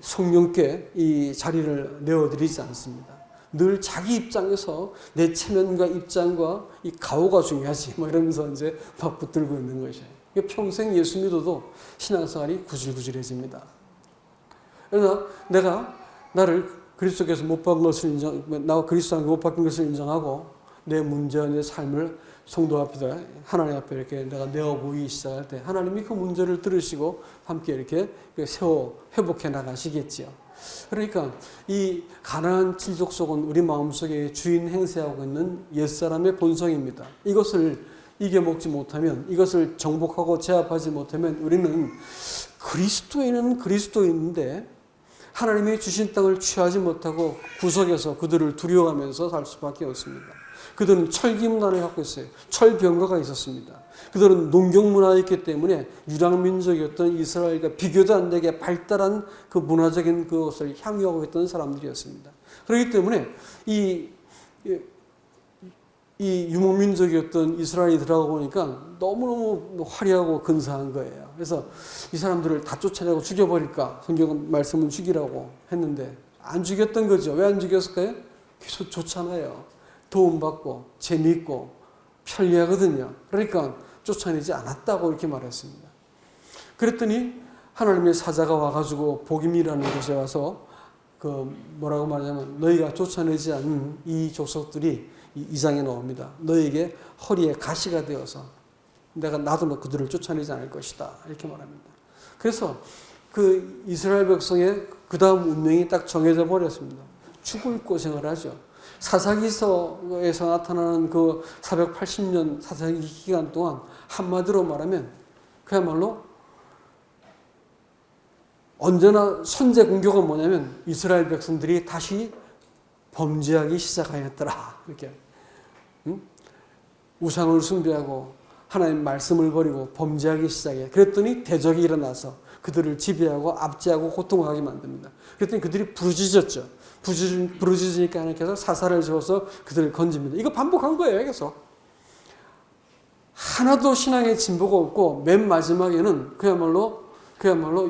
성령께 이 자리를 내어드리지 않습니다. 늘 자기 입장에서 내 체면과 입장과 이 가오가 중요하지 이러면서 이제 막 붙들고 있는 것이에요. 평생 예수 믿어도 신앙생활이 구질구질해집니다. 그래서 내가 나를 그리스도께서 못 박은 것을 나와 그리스도께 못 박힌 것을 인정하고 내 문제와 내 삶을 성도 앞에다 하나님 앞에 이렇게 내가 내어 보이기 시작할 때 하나님이 그 문제를 들으시고 함께 이렇게 회복해 나가시겠지요. 그러니까 이 가나안 7족속은 우리 마음속에 주인 행세하고 있는 옛사람의 본성입니다. 이것을 이겨먹지 못하면 이것을 정복하고 제압하지 못하면 우리는 그리스도인은 그리스도인인데 하나님이 주신 땅을 취하지 못하고 구석에서 그들을 두려워하면서 살 수밖에 없습니다. 그들은 철기 문화를 갖고 있어요. 철병거가 있었습니다. 그들은 농경 문화였기 때문에 유랑민족이었던 이스라엘과 비교도 안 되게 발달한 그 문화적인 그것을 향유하고 있던 사람들이었습니다. 그렇기 때문에 이 유목민족이었던 이스라엘이 들어가 보니까 너무너무 화려하고 근사한 거예요. 그래서 이 사람들을 다 쫓아내고 죽여버릴까? 성경 말씀은 죽이라고 했는데 안 죽였던 거죠. 왜 안 죽였을까요? 계속 좋잖아요. 도움받고 재미있고 편리하거든요. 그러니까 쫓아내지 않았다고 이렇게 말했습니다. 그랬더니 하나님의 사자가 와가지고 복임이라는 곳에 와서 그 뭐라고 말하냐면 너희가 쫓아내지 않은 이 족속들이 이 장에 나옵니다. 너에게 허리에 가시가 되어서 나도 그들을 쫓아내지 않을 것이다. 이렇게 말합니다. 그래서 그 이스라엘 백성의 그 다음 운명이 딱 정해져 버렸습니다. 죽을 고생을 하죠. 사사기서에서 나타나는 그 480년 사사기 기간 동안 한마디로 말하면 그야말로 언제나 선제 공격은 뭐냐면 이스라엘 백성들이 다시 범죄하기 시작하였더라. 이렇게 우상을 숭배하고 하나님 말씀을 버리고 범죄하기 시작해. 그랬더니 대적이 일어나서 그들을 지배하고 압제하고 고통하게 만듭니다. 그랬더니 그들이 부르짖었죠. 부르짖으니까 하나님께서 사사를 세워서 그들을 건집니다. 이거 반복한 거예요. 계속. 하나도 신앙의 진보가 없고 맨 마지막에는 그야말로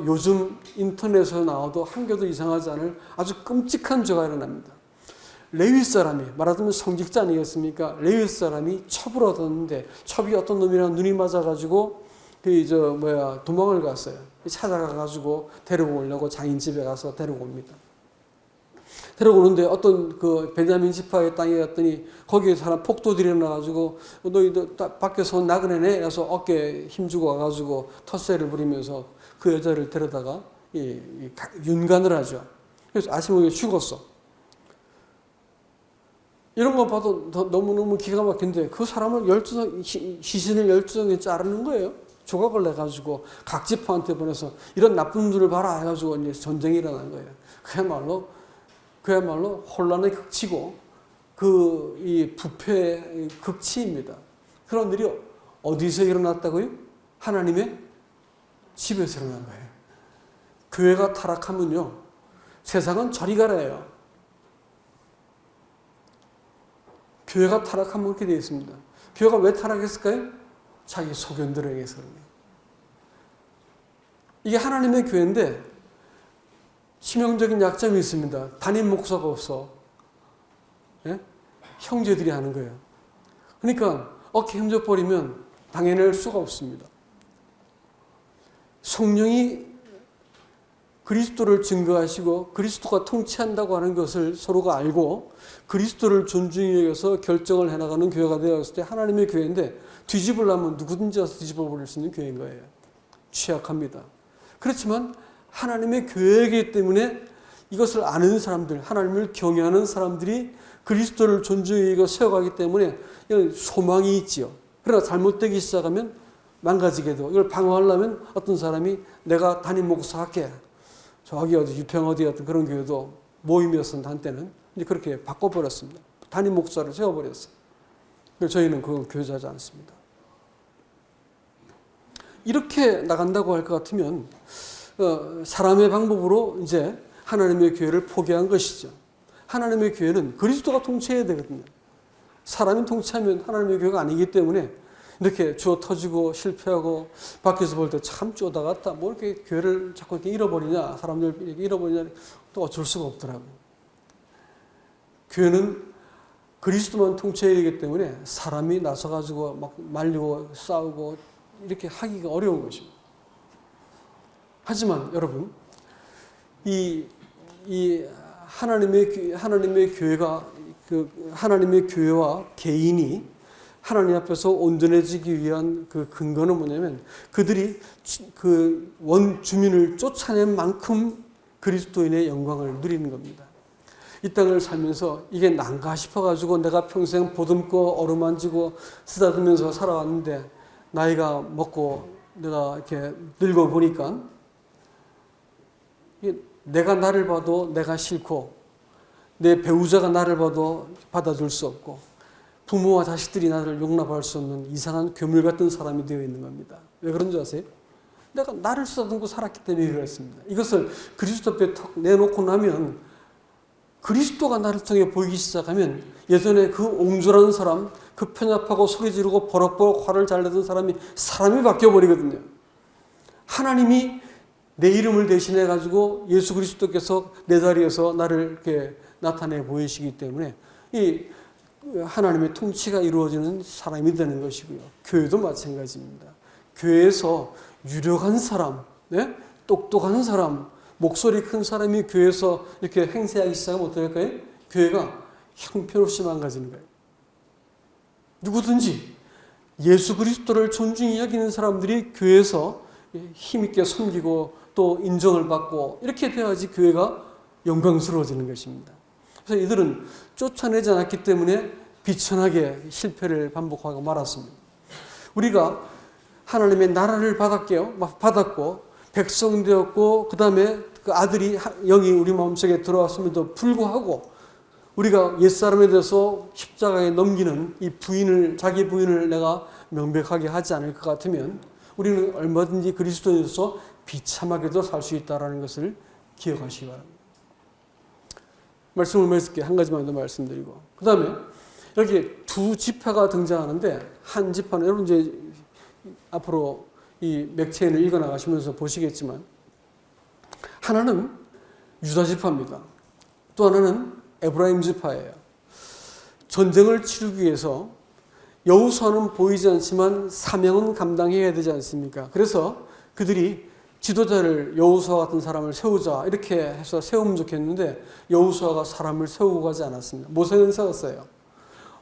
요즘 인터넷에서 나와도 한 개도 이상하지 않을 아주 끔찍한 죄가 일어납니다. 레위 사람이 말하자면 성직자 아니겠습니까? 레위 사람이 첩을 얻었는데 첩이 어떤 놈이랑 눈이 맞아가지고 도망을 갔어요. 찾아가가지고 데리고 오려고 장인 집에 가서 데리고 옵니다. 데리고 오는데 어떤 그 베냐민 지파의 땅에 갔더니 거기에 사람 폭도들이 일어나가지고 너희들 밖에서 나그네네 그래서 어깨에 힘주고 와가지고 텃세를 부리면서 그 여자를 데려다가 윤간을 하죠. 그래서 아시모게 죽었어. 이런 거 봐도 너무너무 기가 막힌데 그 사람을 시신을 12정에 자르는 거예요. 조각을 내가지고 각 지파한테 보내서 이런 나쁜 놈들을 봐라 해가지고 이제 전쟁이 일어난 거예요. 그야말로 혼란의 극치고 이 부패의 극치입니다. 그런 일이 어디서 일어났다고요? 하나님의 집에서 일어난 거예요. 교회가 타락하면요. 세상은 저리 가라예요. 교회가 타락하면 그렇게 되어 있습니다. 교회가 왜 타락했을까요? 자기 소견들에 의해서. 이게 하나님의 교회인데 치명적인 약점이 있습니다. 담임 목사가 없어. 예? 형제들이 하는 거예요. 그러니까 어깨 힘줘버리면 당해낼 수가 없습니다. 성령이 그리스도를 증거하시고 그리스도가 통치한다고 하는 것을 서로가 알고 그리스도를 존중히 여겨서 결정을 해나가는 교회가 되었을 때 하나님의 교회인데 뒤집으려면 누구든지 와서 뒤집어버릴 수 있는 교회인 거예요. 취약합니다. 그렇지만 하나님의 교회이기 때문에 이것을 아는 사람들, 하나님을 경외하는 사람들이 그리스도를 존중히 여겨 세워가기 때문에 소망이 있지요. 그러나 잘못되기 시작하면 망가지게도 이걸 방어하려면 어떤 사람이 내가 담임 목사할게. 저기 유평 어디였던 그런 교회도 모임이었던 한때는 이제 그렇게 바꿔버렸습니다. 담임 목사를 세워버렸어요. 그래서 저희는 그거 교제하지 않습니다. 이렇게 나간다고 할 것 같으면 사람의 방법으로 이제 하나님의 교회를 포기한 것이죠. 하나님의 교회는 그리스도가 통치해야 되거든요. 사람이 통치하면 하나님의 교회가 아니기 때문에 이렇게 주어 터지고 실패하고 밖에서 볼 때 참 쪼다 같다. 뭐 이렇게 교회를 자꾸 이렇게 잃어버리냐. 사람들 이렇게 잃어버리냐. 또 어쩔 수가 없더라고요. 교회는 그리스도만 통치해야 되기 때문에 사람이 나서가지고 막 말리고 싸우고 이렇게 하기가 어려운 것입니다. 하지만 여러분, 이 하나님의 교회가 하나님의 교회와 개인이 하나님 앞에서 온전해지기 위한 그 근거는 뭐냐면 그들이 그 원주민을 쫓아낸 만큼 그리스도인의 영광을 누리는 겁니다. 이 땅을 살면서 이게 난가 싶어가지고 내가 평생 보듬고 어루만지고 쓰다듬으면서 살아왔는데 나이가 먹고 내가 이렇게 늙어 보니까 이게 내가 나를 봐도 내가 싫고 내 배우자가 나를 봐도 받아줄 수 없고 부모와 자식들이 나를 용납할 수 없는 이상한 괴물 같은 사람이 되어 있는 겁니다. 왜 그런 줄 아세요? 내가 나를 쓰다듬고 살았기 때문에 그렇습니다. 이것을 그리스도 앞에 턱 내놓고 나면 그리스도가 나를 통해 보이기 시작하면 예전에 그 옹졸한 사람, 그 편협하고 소리 지르고 버럭버럭 화를 잘 내던 사람이 바뀌어버리거든요. 하나님이 내 이름을 대신해 가지고 예수 그리스도께서 내 자리에서 나를 이렇게 나타내 보이시기 때문에 이 하나님의 통치가 이루어지는 사람이 되는 것이고요. 교회도 마찬가지입니다. 교회에서 유력한 사람, 네? 똑똑한 사람, 목소리 큰 사람이 교회에서 이렇게 행세하기 시작하면 어떻게 할까요? 교회가 형편없이 망가지는 거예요. 누구든지 예수 그리스도를 존중히 여기는 사람들이 교회에서 힘있게 섬기고 또 인정을 받고 이렇게 돼야지 교회가 영광스러워지는 것입니다. 그래서 이들은 쫓아내지 않았기 때문에 비천하게 실패를 반복하고 말았습니다. 우리가 하나님의 나라를 받았고 백성 되었고 그 다음에 그 아들이 영이 우리 마음속에 들어왔음에도 불구하고 우리가 옛사람에 대해서 십자가에 넘기는 이 자기 부인을 내가 명백하게 하지 않을 것 같으면 우리는 얼마든지 그리스도인으로서 비참하게도 살 수 있다는 것을 기억하시기 바랍니다. 말씀을 맺을게 한 가지만 더 말씀드리고 그 다음에 여기 두 지파가 등장하는데 한 지파는 여러분 이제 앞으로 이 맥체인을 읽어 나가시면서 보시겠지만 하나는 유다 지파입니다. 또 하나는 에브라임 지파예요. 전쟁을 치르기 위해서 여호수아는 보이지 않지만 사명은 감당해야 되지 않습니까? 그래서 그들이 지도자를 여호수아 같은 사람을 세우자 이렇게 해서 세우면 좋겠는데 여호수아가 사람을 세우고 가지 않았습니다. 모세는 세웠어요.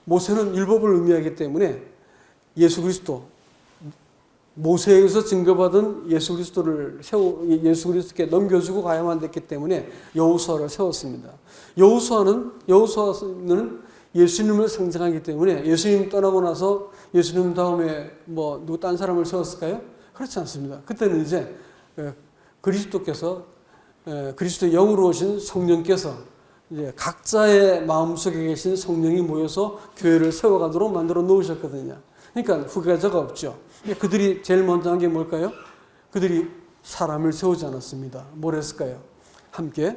모세는 율법을 의미하기 때문에 예수 그리스도 모세에서 증거받은 예수 그리스도께 넘겨주고 가야만 됐기 때문에 여호수아를 세웠습니다. 여호수아는 예수님을 상징하기 때문에 예수님 떠나고 나서 예수님 다음에 누구 딴 사람을 세웠을까요? 그렇지 않습니다. 그때는 이제 그리스도께서 그리스도의 영으로 오신 성령께서 이제 각자의 마음속에 계신 성령이 모여서 교회를 세워가도록 만들어 놓으셨거든요. 그러니까 후계자가 없죠. 그들이 제일 먼저 한 게 뭘까요? 그들이 사람을 세우지 않았습니다. 뭘 했을까요? 함께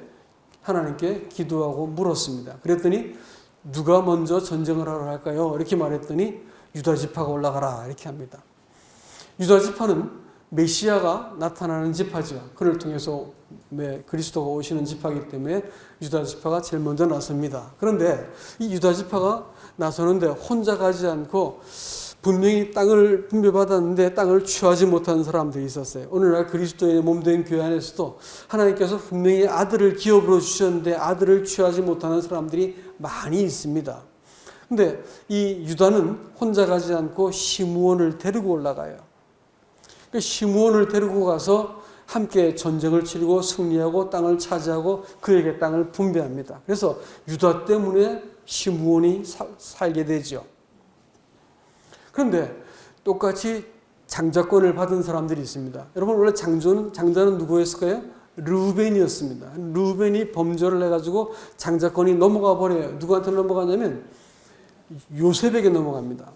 하나님께 기도하고 물었습니다. 그랬더니 누가 먼저 전쟁을 하러 할까요? 이렇게 말했더니 유다 지파가 올라가라 이렇게 합니다. 유다 지파는 메시아가 나타나는 지파죠. 그를 통해서 그리스도가 오시는 지파이기 때문에 유다 지파가 제일 먼저 나섭니다. 그런데 이 유다 지파가 나서는데 혼자 가지 않고 분명히 땅을 분배받았는데 땅을 취하지 못한 사람들이 있었어요. 오늘날 그리스도의 몸된 교회 안에서도 하나님께서 분명히 아들을 기업으로 주셨는데 아들을 취하지 못하는 사람들이 많이 있습니다. 그런데 이 유다는 혼자 가지 않고 시므온을 데리고 올라가요. 시므온을 데리고 가서 함께 전쟁을 치르고 승리하고 땅을 차지하고 그에게 땅을 분배합니다. 그래서 유다 때문에 시므온이 살게 되죠. 그런데 똑같이 장자권을 받은 사람들이 있습니다. 여러분 원래 장자는 누구였을까요? 르우벤이었습니다. 르우벤이 범죄를 해가지고 장자권이 넘어가 버려요. 누구한테 넘어가냐면 요셉에게 넘어갑니다.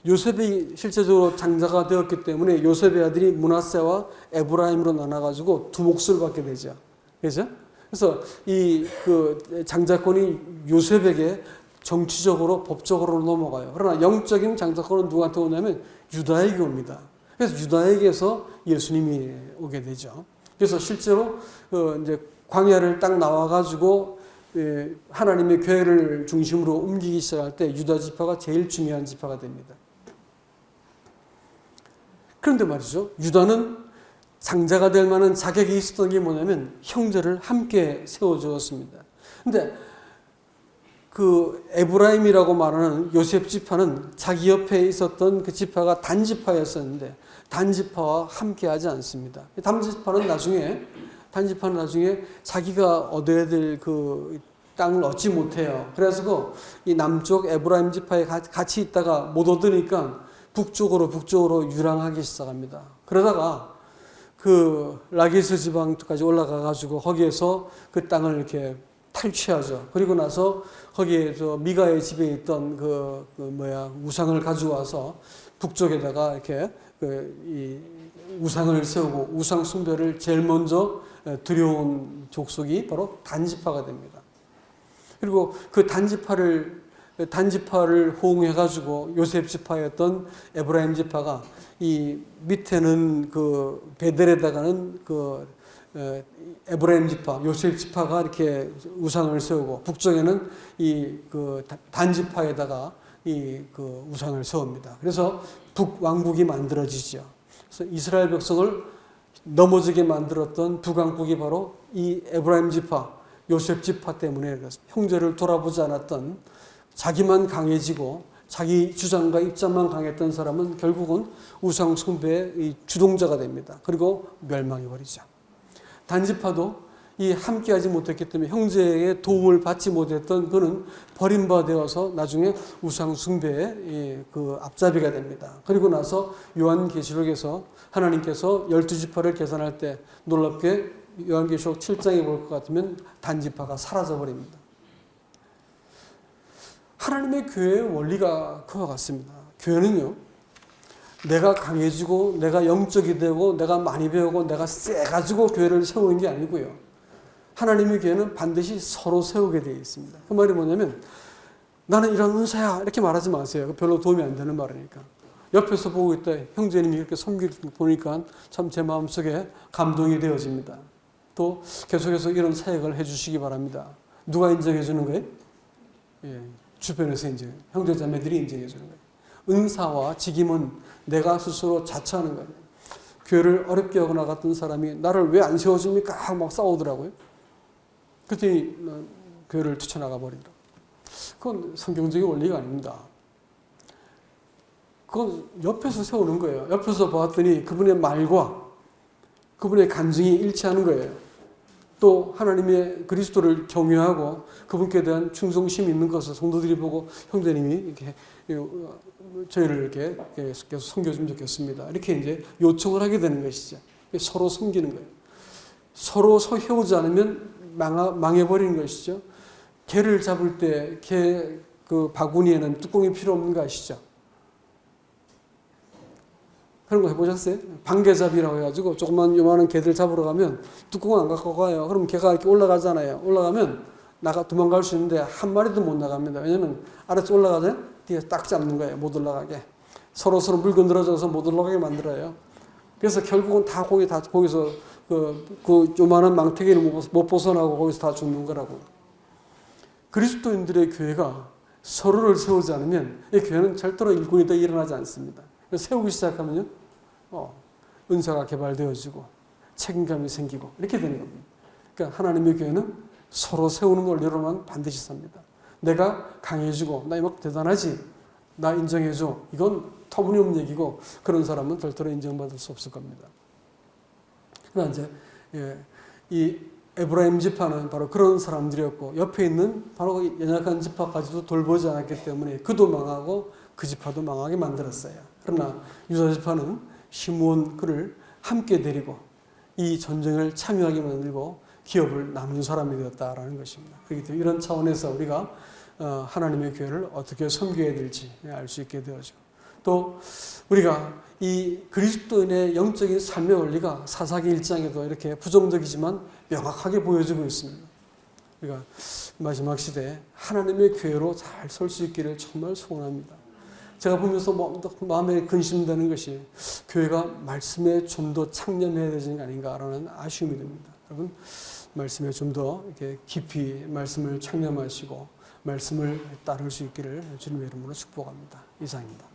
요셉이 실제적으로 장자가 되었기 때문에 요셉의 아들이 므낫세와 에브라임으로 나눠가지고 두 몫을 받게 되죠. 그렇죠? 그래서 이 장자권이 요셉에게 정치적으로 법적으로 넘어가요. 그러나 영적인 장자권은 누구한테 오냐면 유다에게 옵니다. 그래서 유다에게서 예수님이 오게 되죠. 그래서 실제로 이제 광야를 딱 나와가지고 하나님의 교회를 중심으로 옮기기 시작할 때 유다 지파가 제일 중요한 지파가 됩니다. 그런데 말이죠. 유다는 장자가 될 만한 자격이 있었던 게 뭐냐면 형제를 함께 세워주었습니다. 그런데 그 에브라임이라고 말하는 요셉 지파는 자기 옆에 있었던 그 지파가 단지파였었는데 단지파와 함께하지 않습니다. 단지파는 나중에 자기가 얻어야 될 그 땅을 얻지 못해요. 그래서 이 남쪽 에브라임 지파에 같이 있다가 못 얻으니까 북쪽으로 유랑하기 시작합니다. 그러다가 그 라기스 지방까지 올라가 가지고 거기에서 그 땅을 이렇게 탈취하죠. 그리고 나서 거기에 저 미가의 집에 있던 우상을 가지고 와서 북쪽에다가 이렇게 이 우상을 세우고 우상 숭배를 제일 먼저 들여온 족속이 바로 단지파가 됩니다. 그리고 그 단지파를 호응해 가지고 요셉 지파였던 에브라임 지파가 이 밑에는 그 베델에다가는 그 에브라임 지파, 요셉 지파가 이렇게 우상을 세우고 북쪽에는 이 그 단지파에다가 이 그 우상을 세웁니다. 그래서 북왕국이 만들어지죠. 그래서 이스라엘 백성을 넘어지게 만들었던 북왕국이 바로 이 에브라임 지파, 요셉 지파 때문에 형제를 돌아보지 않았던 자기만 강해지고 자기 주장과 입장만 강했던 사람은 결국은 우상 숭배의 주동자가 됩니다. 그리고 멸망해 버리죠. 단지파도 이 함께하지 못했기 때문에 형제의 도움을 받지 못했던 그는 버림받아서 나중에 우상 숭배의 그 앞잡이가 됩니다. 그리고 나서 요한계시록에서 하나님께서 12지파를 계산할 때 놀랍게 요한계시록 7장에 볼 것 같으면 단지파가 사라져 버립니다. 하나님의 교회의 원리가 그와 같습니다. 교회는요, 내가 강해지고 내가 영적이 되고 내가 많이 배우고 내가 세가지고 교회를 세우는 게 아니고요. 하나님의 교회는 반드시 서로 세우게 되어 있습니다. 그 말이 뭐냐면 나는 이런 은사야 이렇게 말하지 마세요. 별로 도움이 안 되는 말이니까. 옆에서 보고 있다 형제님이 이렇게 섬기는 거 보니까 참 제 마음속에 감동이 되어집니다. 또 계속해서 이런 사역을 해주시기 바랍니다. 누가 인정해 주는 거예요? 예, 주변에서 인정, 형제자매들이 인정해 주는 거예요. 은사와 직임은 내가 스스로 자처하는 거예요. 교회를 어렵게 하고 나갔던 사람이 나를 왜 안 세워줍니까? 막 싸우더라고요. 그랬더니 교회를 뛰쳐나가 버린다. 그건 성경적인 원리가 아닙니다. 그건 옆에서 세우는 거예요. 옆에서 봤더니 그분의 말과 그분의 간증이 일치하는 거예요. 또 하나님의 그리스도를 경외하고 그분께 대한 충성심이 있는 것을 성도들이 보고 형제님이 이렇게 저희를 이렇게 계속 섬겨주면 좋겠습니다. 이렇게 이제 요청을 하게 되는 것이죠. 서로 섬기는 거예요. 서로 세우지 않으면 망해버리는 것이죠. 개를 잡을 때 개 그 바구니에는 뚜껑이 필요 없는 거 아시죠? 그런 거 해보셨어요? 방개잡이라고 해가지고 조그만 요만한 개들 잡으러 가면 뚜껑을 안 갖고 가요. 그럼 개가 이렇게 올라가잖아요. 올라가면 도망갈 수 있는데 한 마리도 못 나갑니다. 왜냐면 아래쪽 올라가잖아요. 뒤에 딱 잡는 거예요. 못 올라가게. 서로 물건 늘어져서 못 올라가게 만들어요. 그래서 결국은 다 거기서 그 요만한 망태기를 못 벗어나고 거기서 다 죽는 거라고. 그리스도인들의 교회가 서로를 세우지 않으면 이 교회는 절대로 일꾼이 더 일어나지 않습니다. 세우기 시작하면요, 은사가 개발되어지고 책임감이 생기고 이렇게 되는 겁니다. 그러니까 하나님의 교회는 서로 세우는 원리로만 반드시 삽니다. 내가 강해지고 나 이만큼 대단하지, 나 인정해줘, 이건 터무니없는 얘기고 그런 사람은 절대로 인정받을 수 없을 겁니다. 그러나 이제 이 에브라임 지파는 바로 그런 사람들이었고 옆에 있는 바로 연약한 지파까지도 돌보지 않았기 때문에 그도 망하고 그 지파도 망하게 만들었어요. 그러나 유다 지파는 시므온 그를 함께 데리고 이 전쟁을 참여하게 만들고 기업을 나눈 사람이 되었다라는 것입니다. 그렇기 때문에 이런 차원에서 우리가 하나님의 교회를 어떻게 섬겨야 될지 알 수 있게 되어죠. 또 우리가 이 그리스도인의 영적인 삶의 원리가 사사기 1장에도 이렇게 부정적이지만 명확하게 보여지고 있습니다. 우리가 마지막 시대에 하나님의 교회로 잘 설 수 있기를 정말 소원합니다. 제가 보면서 마음에 근심되는 것이 교회가 말씀에 좀 더 창념해야 되는 게 아닌가라는 아쉬움이 듭니다. 여러분, 말씀에 좀 더 이렇게 깊이 말씀을 창념하시고 말씀을 따를 수 있기를 주님의 이름으로 축복합니다. 이상입니다.